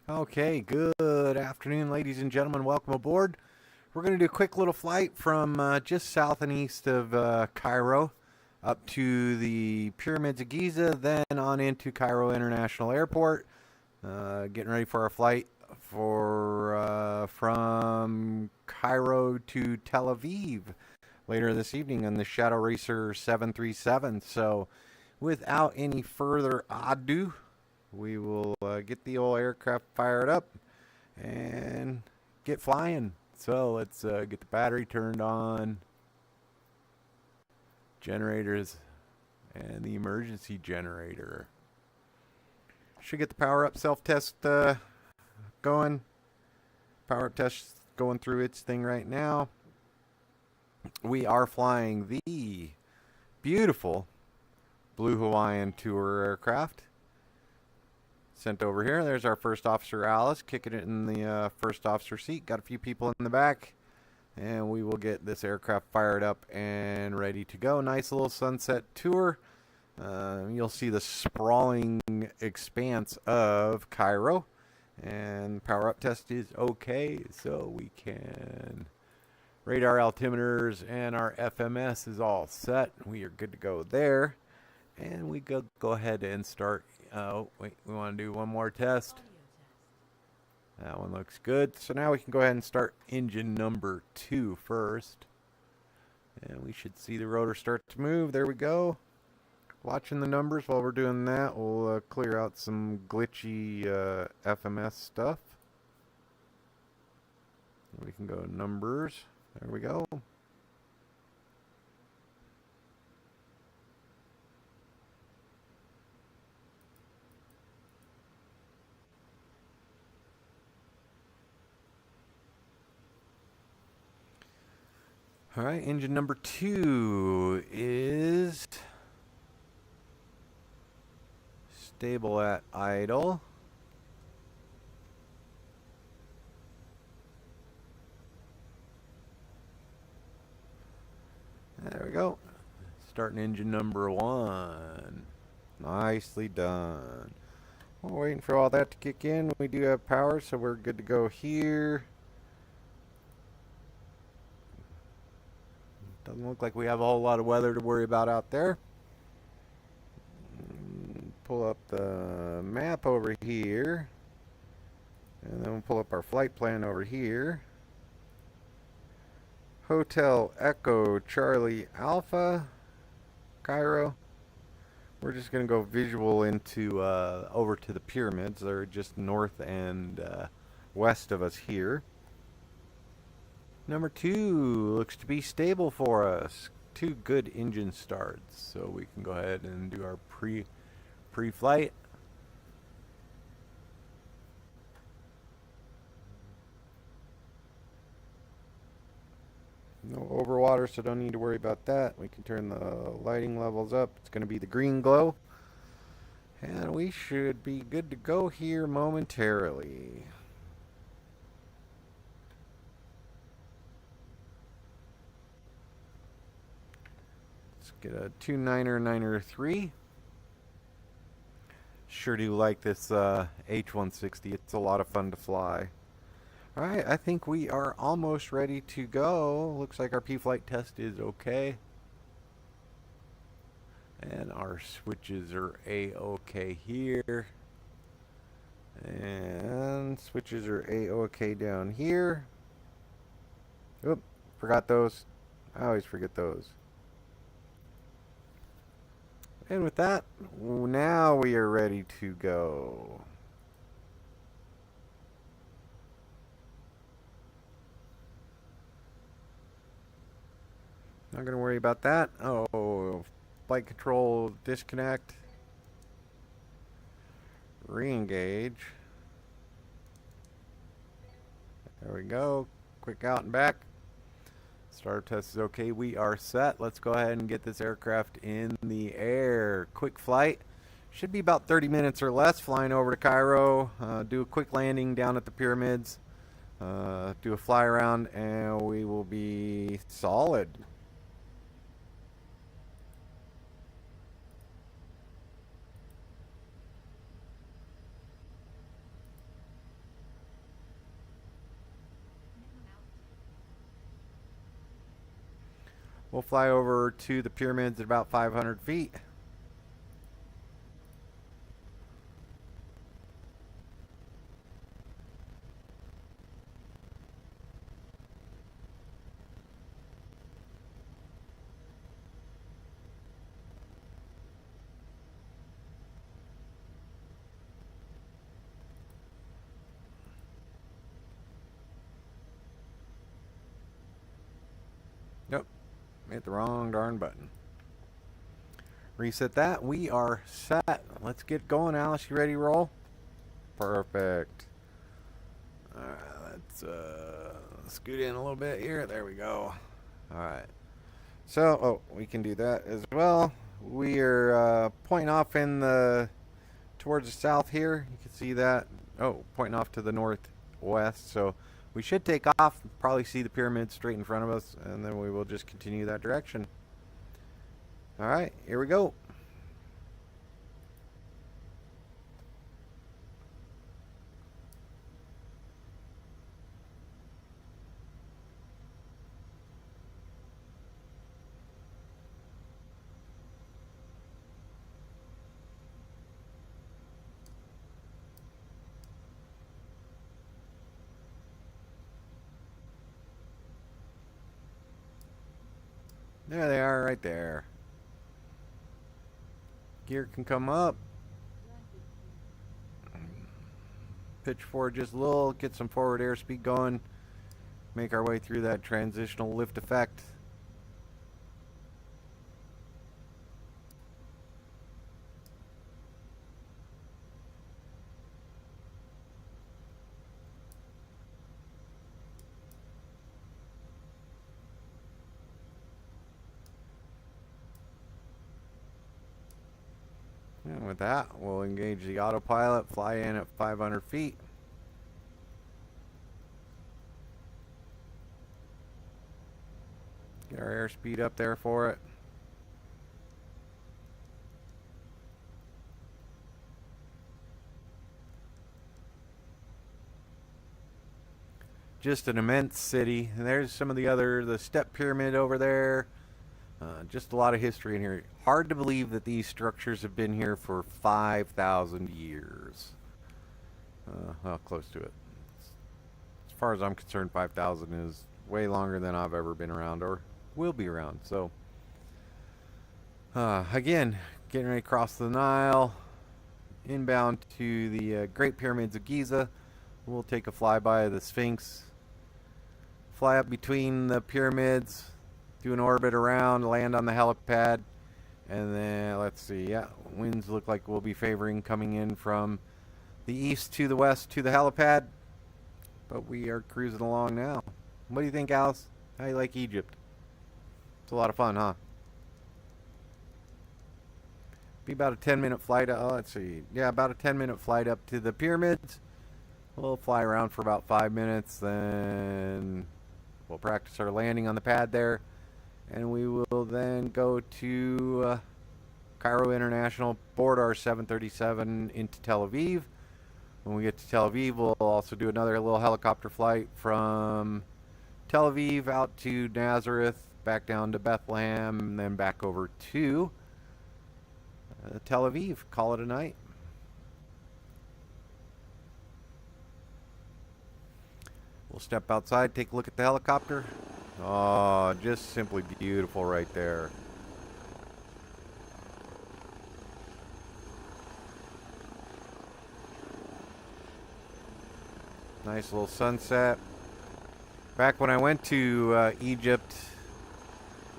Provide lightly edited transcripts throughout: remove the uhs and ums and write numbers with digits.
Okay, good afternoon, ladies and gentlemen. Welcome aboard. We're going to do a quick little flight from just south and east of Cairo up to the Pyramids of Giza, then on into Cairo International Airport. Getting ready for our flight from Cairo to Tel Aviv later this evening on the Shadow Racer 737. So, without any further ado, we will get the old aircraft fired up and get flying. So let's get the battery turned on, generators, and the emergency generator. Should get the power up self-test going. Power up test going through its thing right now. We are flying the beautiful Blue Hawaiian Tour aircraft. Sent over here. There's our first officer, Alice, kicking it in the first officer seat. Got a few people in the back, and we will get this aircraft fired up and ready to go. Nice little sunset tour. You'll see the sprawling expanse of Cairo, and the power up test is okay, so we can radar altimeters and our FMS is all set. We are good to go there, and we go ahead and start. Oh, wait, we want to do one more test. That one looks good. So now we can go ahead and start engine number 2 first. And we should see the rotor start to move. There we go. Watching the numbers while we're doing that. We'll clear out some glitchy FMS stuff. We can go numbers. There we go. All right, engine number 2 is stable at idle. There we go. Starting engine number 1. Nicely done. We're waiting for all that to kick in. We do have power, so we're good to go here. Doesn't look like we have a whole lot of weather to worry about out there. Pull up the map over here. And then we'll pull up our flight plan over here. Hotel Echo Charlie Alpha, Cairo. We're just going to go visual into over to the pyramids. They're just north and west of us here. Number 2 looks to be stable for us. 2 good engine starts, so we can go ahead and do our pre-flight. No overwater, so don't need to worry about that. We can turn the lighting levels up. It's going to be the green glow. And we should be good to go here momentarily. Let's get a 29er 3. Sure do like this H160. It's a lot of fun to fly. Alright, I think we are almost ready to go. Looks like our P-flight test is okay. And our switches are A-OK here. And switches are A-OK down here. Oop, forgot those. I always forget those. And with that, now we are ready to go. Not going to worry about that. Oh, flight control disconnect. Re-engage. There we go. Quick out and back. Startup test is okay. We are set. Let's go ahead and get this aircraft in the air. Quick flight. Should be about 30 minutes or less. Flying over to Cairo. Do a quick landing down at the pyramids. Do a fly around and we will be solid. We'll fly over to the pyramids at about 500 feet. Nope, hit the wrong darn button. Reset that. We are set. Let's get going, Alice. You ready to roll? Perfect. Alright, let's scoot in a little bit here. There we go. Alright. So, we can do that as well. We are pointing off in the towards the south here. You can see that. Oh, pointing off to the northwest. So we should take off, probably see the pyramid straight in front of us, and then we will just continue that direction. Alright, here we go. There they are, right there. Gear can come up. Pitch forward just a little, get some forward airspeed going. Make our way through that transitional lift effect. And with that, we'll engage the autopilot, fly in at 500 feet. Get our airspeed up there for it. Just an immense city. And there's some of the step pyramid over there. Just a lot of history in here. Hard to believe that these structures have been here for 5,000 years. Well, close to it. As far as I'm concerned, 5,000 is way longer than I've ever been around or will be around. So, again, getting ready to cross the Nile, inbound to the Great Pyramids of Giza. We'll take a flyby of the Sphinx, fly up between the pyramids, do an orbit around, land on the helipad, and then let's see, yeah, winds look like we'll be favoring coming in from the east to the west to the helipad, but we are cruising along now. What do you think, Alice? How do you like Egypt? It's a lot of fun, huh? Be about a 10-minute flight. Let's see, yeah, about a 10-minute flight up to the pyramids. We'll fly around for about 5 minutes, then we'll practice our landing on the pad there. And we will then go to Cairo International, board our 737 into Tel Aviv. When we get to Tel Aviv, we'll also do another little helicopter flight from Tel Aviv out to Nazareth, back down to Bethlehem, and then back over to Tel Aviv. Call it a night. We'll step outside, take a look at the helicopter. Oh, just simply beautiful right there. Nice little sunset. Back when I went to Egypt,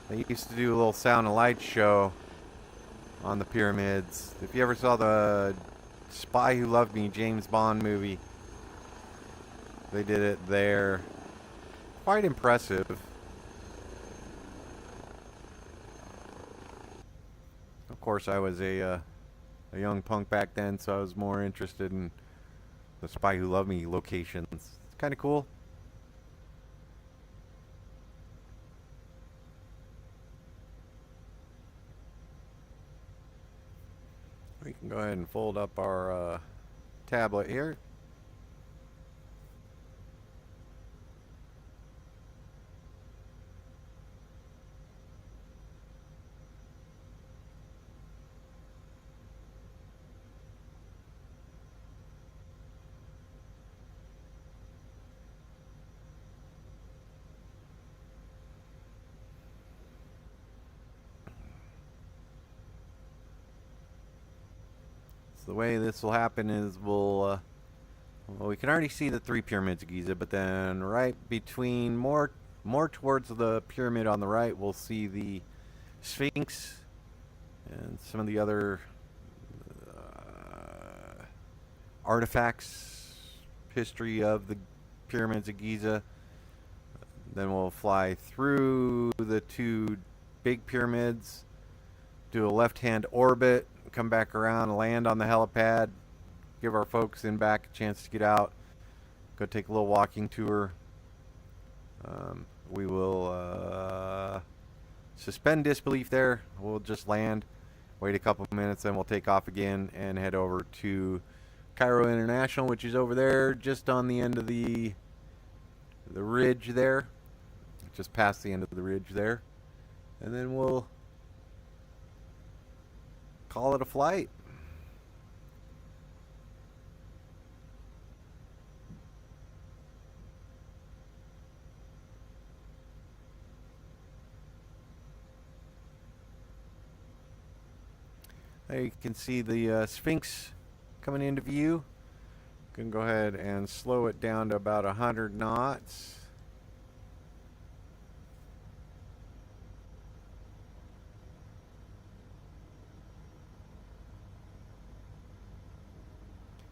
they used to do a little sound and light show on the pyramids. If you ever saw the Spy Who Loved Me James Bond movie, they did it there. Quite impressive. Of course, I was a young punk back then, so I was more interested in the Spy Who Loved Me locations. It's kind of cool. We can go ahead and fold up our tablet here. So the way this will happen is well, we can already see the 3 pyramids of Giza, but then right between more towards the pyramid on the right, we'll see the Sphinx and some of the other artifacts, history of the pyramids of Giza. Then we'll fly through the 2 big pyramids, do a left-hand orbit, come back around, land on the helipad, give our folks in back a chance to get out, go take a little walking tour. We will suspend disbelief there. We'll just land, wait a couple minutes, then we'll take off again and head over to Cairo International, which is over there just on the end of the ridge there, just past the end of the ridge there, and then we'll call it a flight. There you can see the Sphinx coming into view. You can go ahead and slow it down to about 100 knots.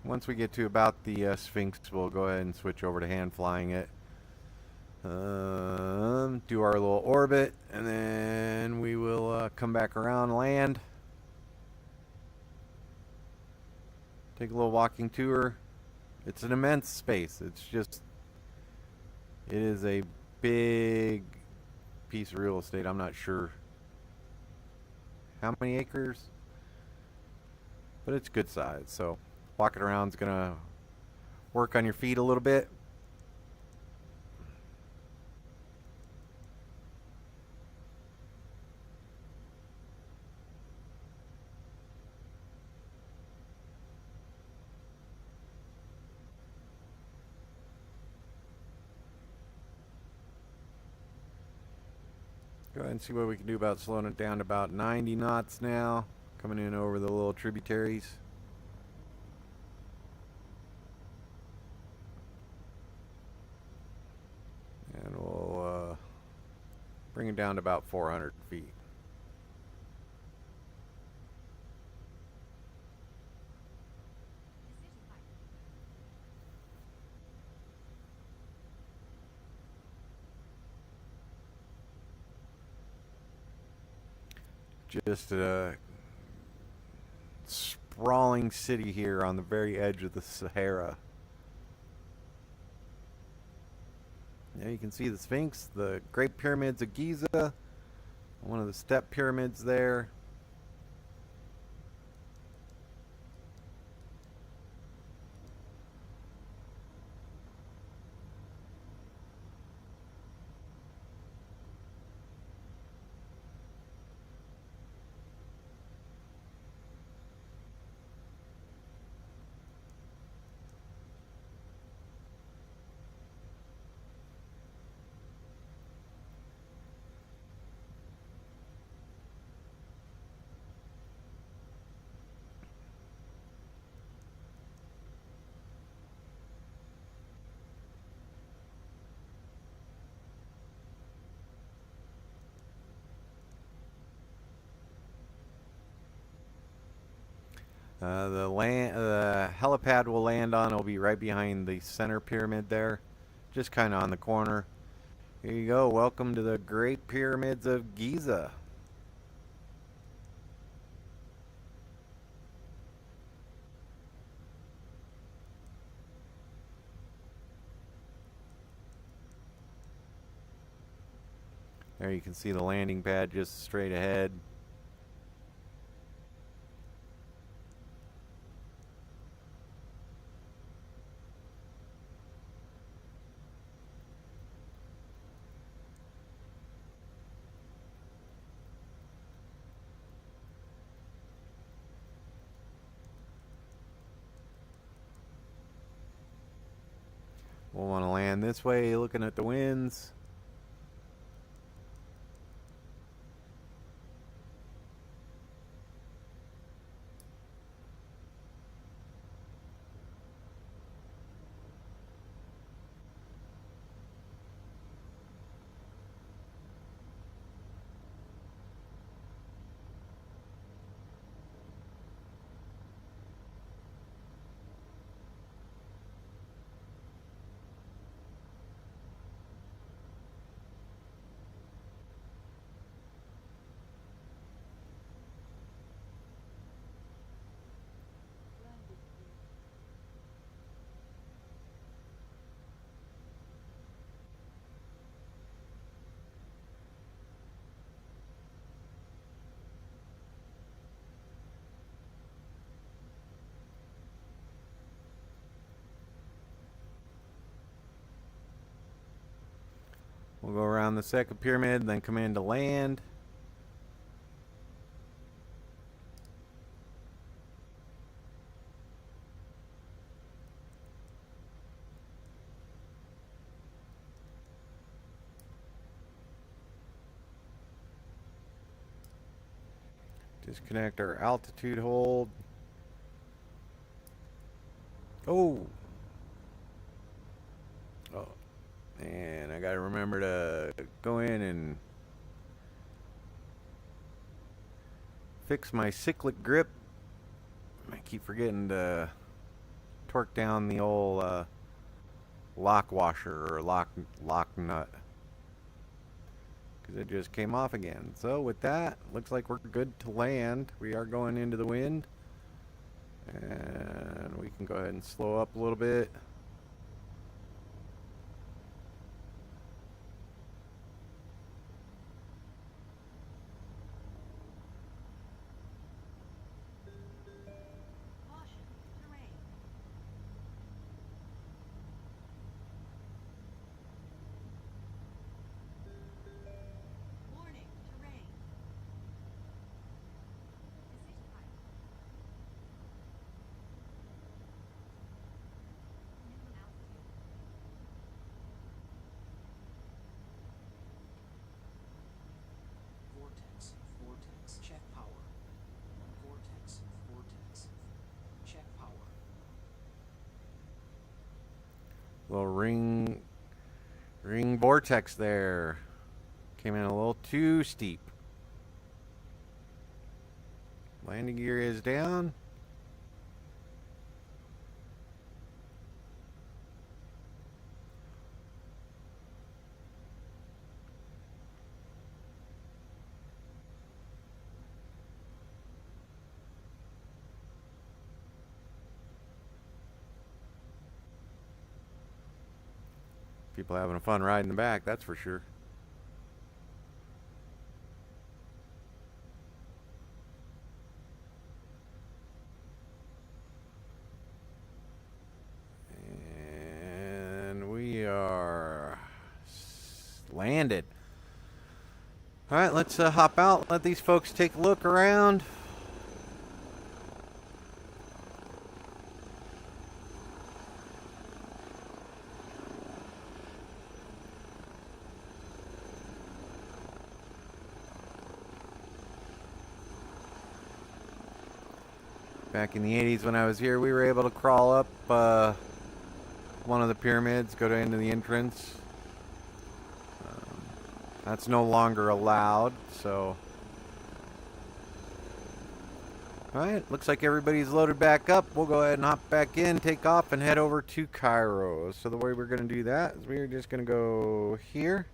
Once we get to about the Sphinx, we'll go ahead and switch over to hand flying it. Do our little orbit, and then we will come back around, land, take a little walking tour. It's an immense space. It is a big piece of real estate. I'm not sure how many acres, but it's good size. So walking around is gonna work on your feet a little bit. Go ahead and see what we can do about slowing it down to about 90 knots now, coming in over the little tributaries. And we'll bring it down to about 400 feet. Just a sprawling city here on the very edge of the Sahara. Now you can see the Sphinx, the Great Pyramids of Giza, one of the step pyramids there. The helipad will land on will be right behind the center pyramid there, just kind of on the corner. Here you go. Welcome to the Great Pyramids of Giza. There you can see the landing pad just straight ahead. We'll want to land this way, looking at the winds. We'll go around the second pyramid, then come into land. Disconnect our altitude hold. Oh, and I gotta remember to go in and fix my cyclic grip. I keep forgetting to torque down the old lock washer or lock nut, because it just came off again. So with that, looks like we're good to land. We are going into the wind, and we can go ahead and slow up a little bit. Little ring vortex there. Came in a little too steep. Landing gear is down. People having a fun ride in the back, that's for sure. And we are landed. All right, let's hop out, let these folks take a look around. Back in the 80s when I was here, we were able to crawl up one of the pyramids, go into the entrance. That's no longer allowed, so. Alright, looks like everybody's loaded back up. We'll go ahead and hop back in, take off, and head over to Cairo. So the way we're going to do that is we're just going to go here,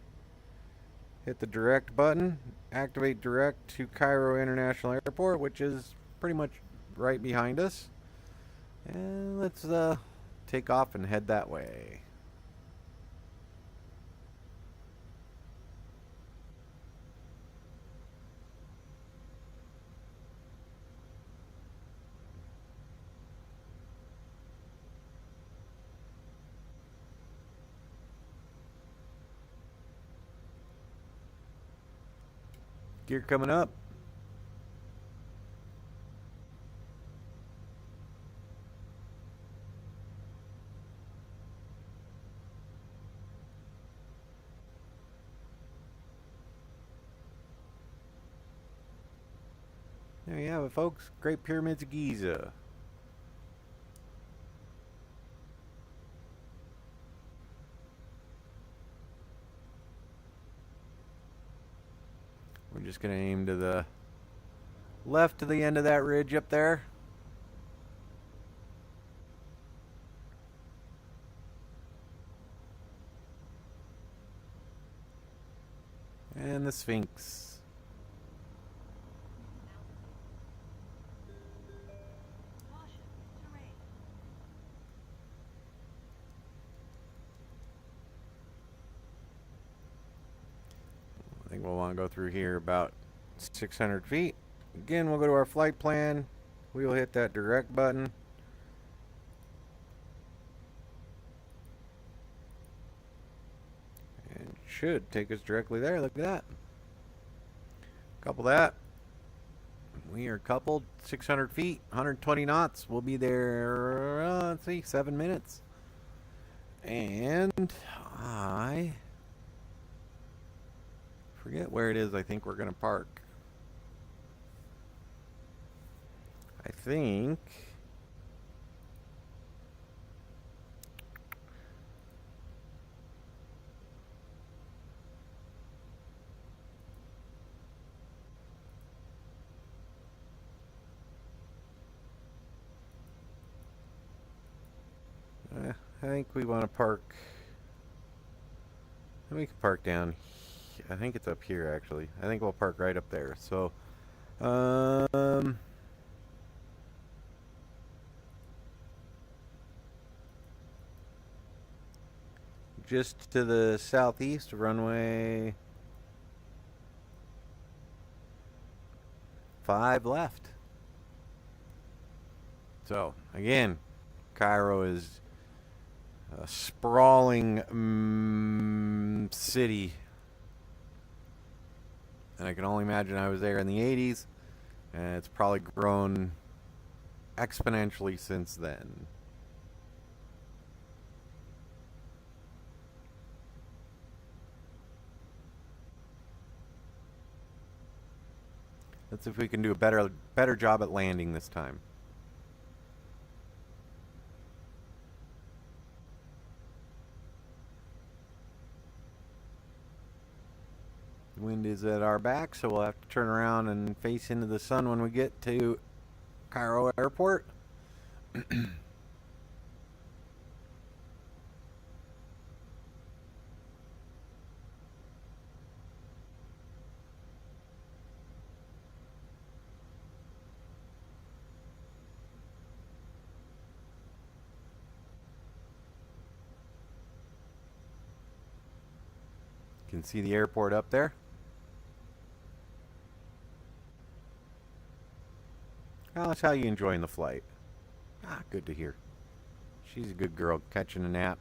hit the direct button, activate direct to Cairo International Airport, which is pretty much right behind us, and let's take off and head that way. Gear coming up. There you have it, folks. Great Pyramids of Giza. We're just going to aim to the left of the end of that ridge up there. And the Sphinx. I think we'll want to go through here about 600 feet. Again, we'll go to our flight plan. We will hit that direct button. And should take us directly there. Look at that. Couple that. We are coupled 600 feet, 120 knots. We'll be there, let's see, 7 minutes. And I forget where it is I think we're going to park. I think we want to park. We can park down. I think it's up here actually. I think we'll park right up there. So, just to the southeast, runway 5 left. So again, Cairo is a sprawling city, and I can only imagine I was there in the 80s, and it's probably grown exponentially since then. Let's see if we can do a better job at landing this time. The wind is at our back, so we'll have to turn around and face into the sun when we get to Cairo Airport. You can see the airport up there. Alice, how you enjoying the flight? Ah, good to hear. She's a good girl, catching a nap.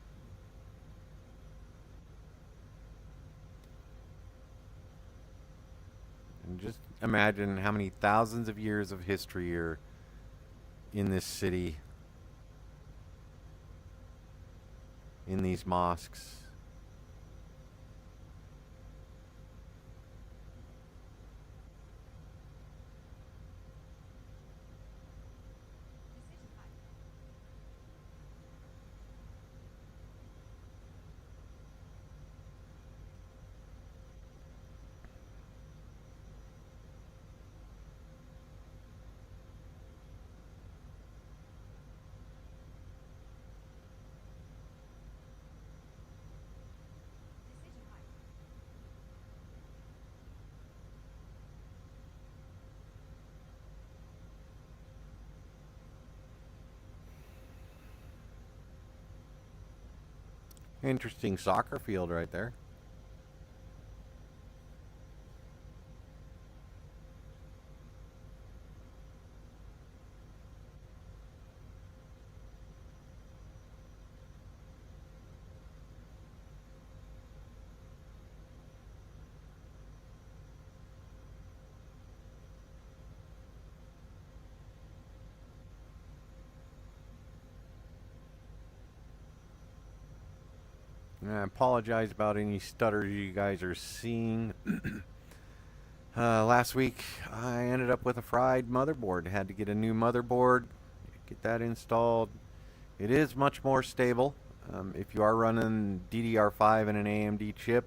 And just imagine how many thousands of years of history are in this city, in these mosques. Interesting soccer field right there. I apologize about any stutters you guys are seeing. Last week I ended up with a fried motherboard. Had to get a new motherboard, get that installed. It is much more stable. If you are running DDR5 and an AMD chip,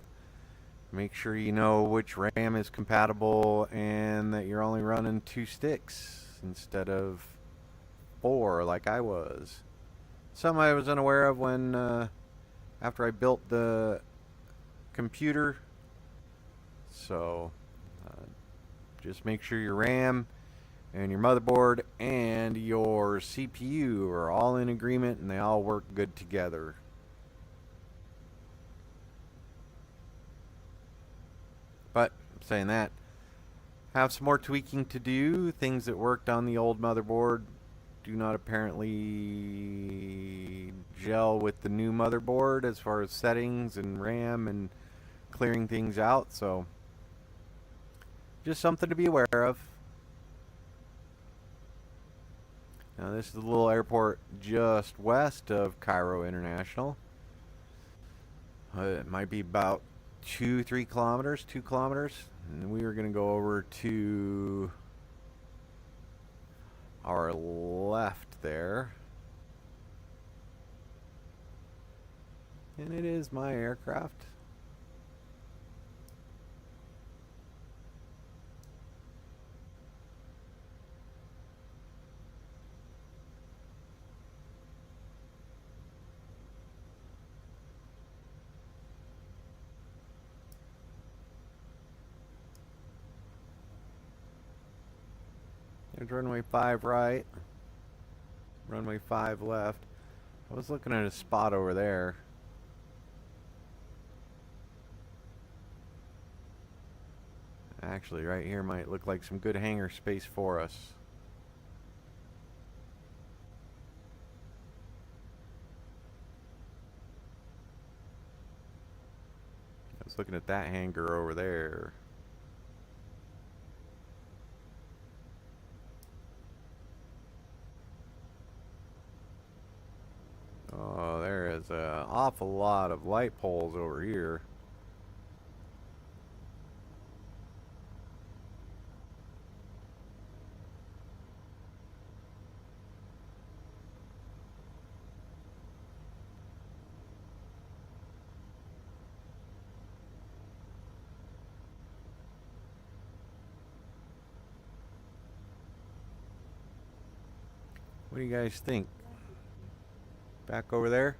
make sure you know which RAM is compatible and that you're only running 2 sticks instead of 4 like I was. Some I was unaware of when after I built the computer. So just make sure your RAM and your motherboard and your CPU are all in agreement and they all work good together. But saying that, have some more tweaking to do. Things that worked on the old motherboard do not apparently gel with the new motherboard as far as settings and RAM and clearing things out, so just something to be aware of. Now this is the little airport just west of Cairo International. It might be about 2 kilometers, and we are going to go over to our left there. And it is my aircraft. There's runway 5 right, runway 5 left. I was looking at a spot over there. Actually, right here might look like some good hangar space for us. I was looking at that hangar over there. Oh, there is an awful lot of light poles over here. What do you guys think? Back over there?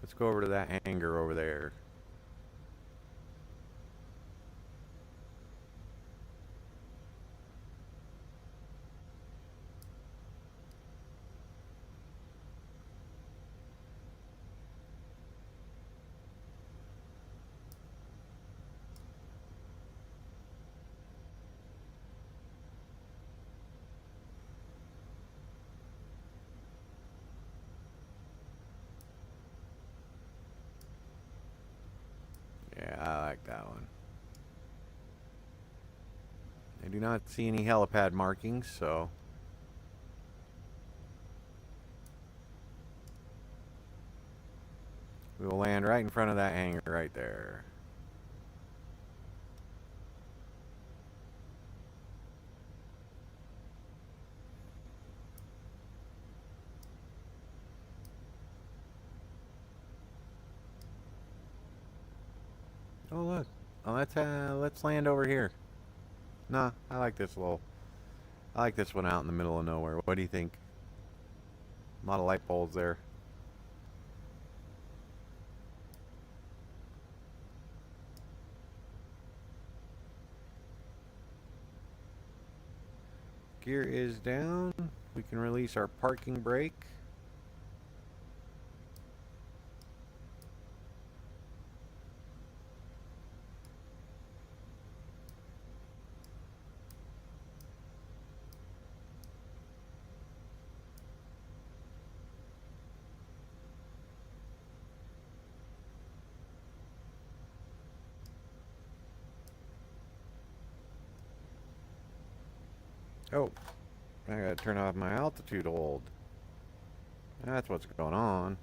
Let's go over to that hangar over there. Yeah, I like that one. I do not see any helipad markings, so we will land right in front of that hangar right there. Oh look, oh, let's land over here. Nah, I like this one out in the middle of nowhere. What do you think? A lot of light poles there. Gear is down. We can release our parking brake. Oh, I gotta turn off my altitude hold. That's what's going on.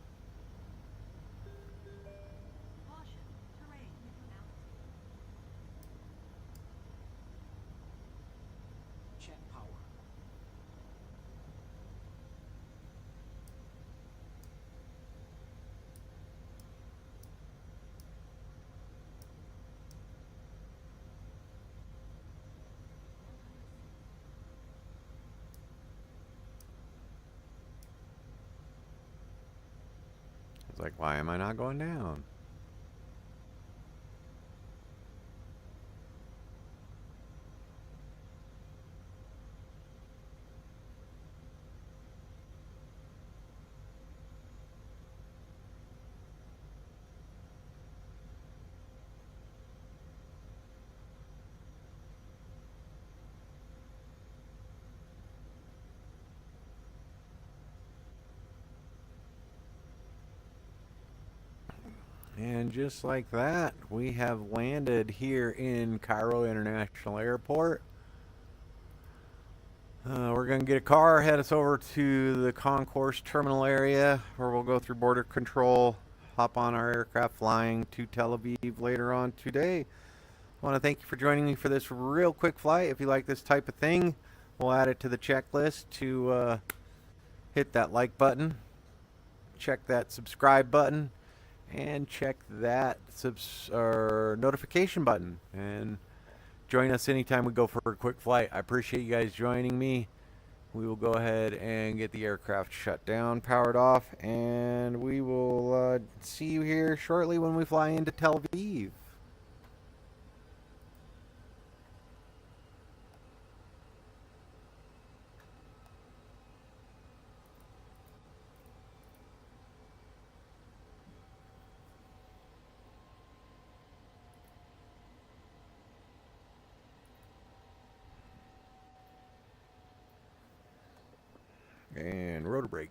Check power. like, why am I not going down? And just like that, we have landed here in Cairo International Airport. We're going to get a car, head us over to the concourse terminal area where we'll go through border control, hop on our aircraft flying to Tel Aviv later on today. I want to thank you for joining me for this real quick flight. If you like this type of thing, we'll add it to the checklist to hit that like button, check that subscribe button, and check that notification button, and join us anytime we go for a quick flight. I appreciate you guys joining me. We will go ahead and get the aircraft shut down, powered off, and we will see you here shortly when we fly into Tel Aviv. And rotor brake.